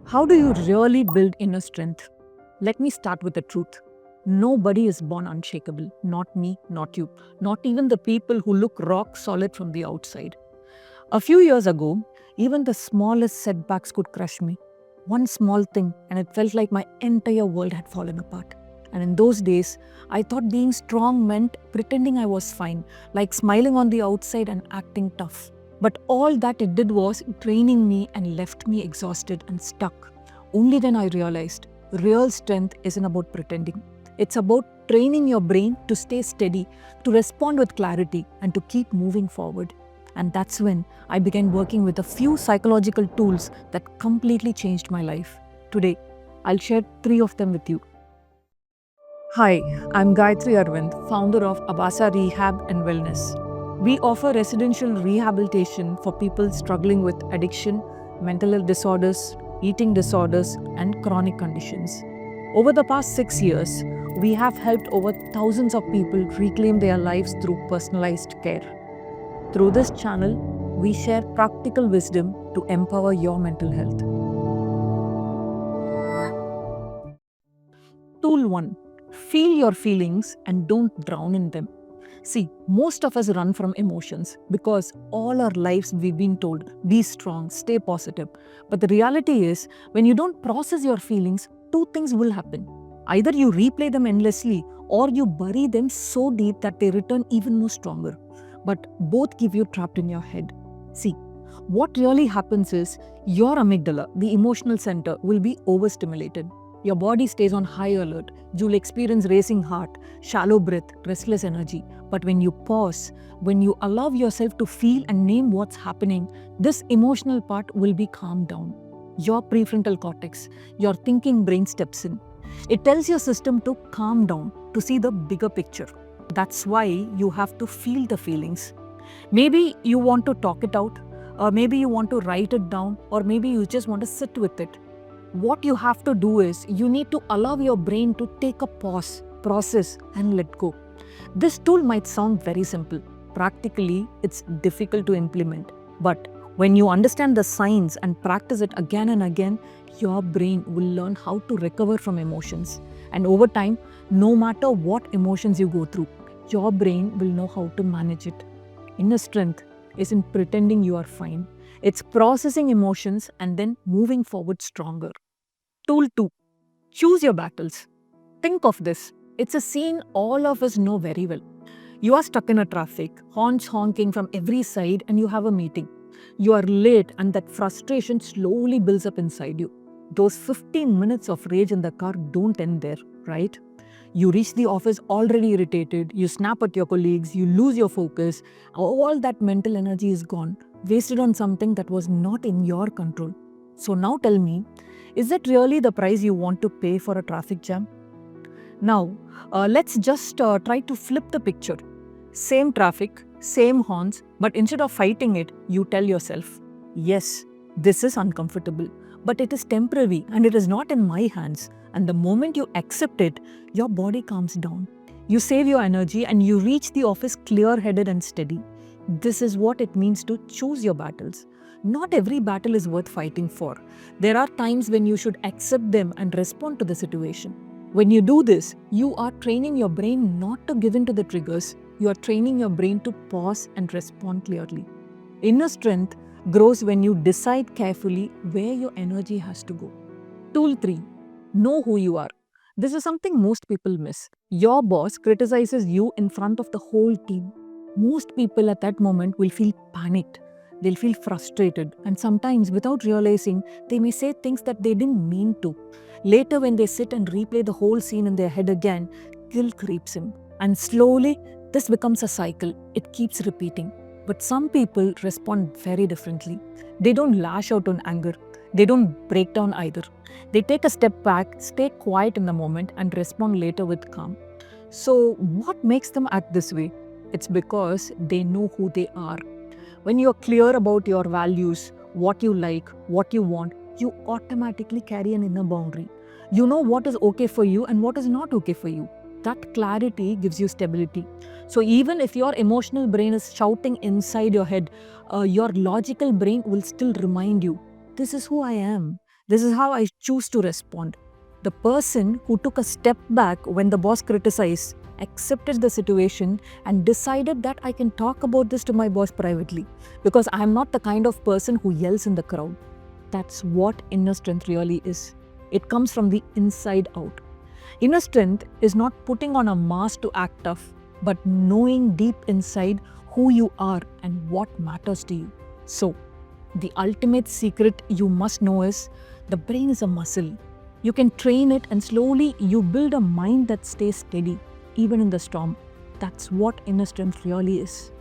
How do you really build inner strength? Let me start with the truth. Nobody is born unshakable. Not me, not you, not even the people who look rock solid from the outside. A few years ago, even the smallest setbacks could crush me. One small thing, and it felt like my entire world had fallen apart. And in those days, I thought being strong meant pretending I was fine, like smiling on the outside and acting tough. But all that it did was draining me and left me exhausted and stuck. Only then I realized real strength isn't about pretending. It's about training your brain to stay steady, to respond with clarity, and to keep moving forward. And that's when I began working with a few psychological tools that completely changed my life. Today, I'll share 3 of them with you. Hi, I'm Gayatri Arvind, founder of Abasa Rehab and Wellness. We offer residential rehabilitation for people struggling with addiction, mental health disorders, eating disorders, and chronic conditions. Over the past 6 years, we have helped over thousands of people reclaim their lives through personalized care. Through this channel, we share practical wisdom to empower your mental health. Tool 1. Feel your feelings and don't drown in them. See, most of us run from emotions because all our lives we've been told, be strong, stay positive. But the reality is, when you don't process your feelings, 2 things will happen. Either you replay them endlessly or you bury them so deep that they return even more stronger. But both keep you trapped in your head. See, what really happens is your amygdala, the emotional center, will be overstimulated. Your body stays on high alert. You'll experience racing heart, shallow breath, restless energy. But when you pause, when you allow yourself to feel and name what's happening, this emotional part will be calmed down. Your prefrontal cortex, your thinking brain steps in. It tells your system to calm down, to see the bigger picture. That's why you have to feel the feelings. Maybe you want to talk it out, or maybe you want to write it down, or maybe you just want to sit with it. What you have to do is you need to allow your brain to take a pause, process, and let go. This tool might sound very simple. Practically, it's difficult to implement. But when you understand the signs and practice it again and again, your brain will learn how to recover from emotions. And over time, no matter what emotions you go through, your brain will know how to manage it. Inner strength isn't pretending you are fine. It's processing emotions and then moving forward stronger. Tool 2. Choose your battles. Think of this. It's a scene all of us know very well. You are stuck in a traffic, horns honking from every side, and you have a meeting. You are late, and that frustration slowly builds up inside you. Those 15 minutes of rage in the car don't end there, right? You reach the office already irritated, you snap at your colleagues, you lose your focus. All that mental energy is gone, wasted on something that was not in your control. So now tell me, is that really the price you want to pay for a traffic jam? Now, let's just try to flip the picture. Same traffic, same horns, but instead of fighting it, you tell yourself, yes, this is uncomfortable, but it is temporary and it is not in my hands. And the moment you accept it, your body calms down. You save your energy and you reach the office clear-headed and steady. This is what it means to choose your battles. Not every battle is worth fighting for. There are times when you should accept them and respond to the situation. When you do this, you are training your brain not to give in to the triggers. You are training your brain to pause and respond clearly. Inner strength grows when you decide carefully where your energy has to go. Tool 3. Know who you are. This is something most people miss. Your boss criticizes you in front of the whole team. Most people at that moment will feel panicked. They'll feel frustrated, and sometimes without realizing, they may say things that they didn't mean to. Later, when they sit and replay the whole scene in their head again, guilt creeps in. And slowly, this becomes a cycle. It keeps repeating. But some people respond very differently. They don't lash out on anger. They don't break down either. They take a step back, stay quiet in the moment, and respond later with calm. So, what makes them act this way? It's because they know who they are. When you're clear about your values, what you like, what you want, you automatically carry an inner boundary. You know what is okay for you and what is not okay for you. That clarity gives you stability. So even if your emotional brain is shouting inside your head, your logical brain will still remind you, this is who I am. This is how I choose to respond. The person who took a step back when the boss criticized, accepted the situation, and decided that I can talk about this to my boss privately because I am not the kind of person who yells in the crowd. That's what inner strength really is. It comes from the inside out. Inner strength is not putting on a mask to act tough, but knowing deep inside who you are and what matters to you. So, the ultimate secret you must know is the brain is a muscle. You can train it, and slowly you build a mind that stays steady, even in the storm. That's what inner strength really is.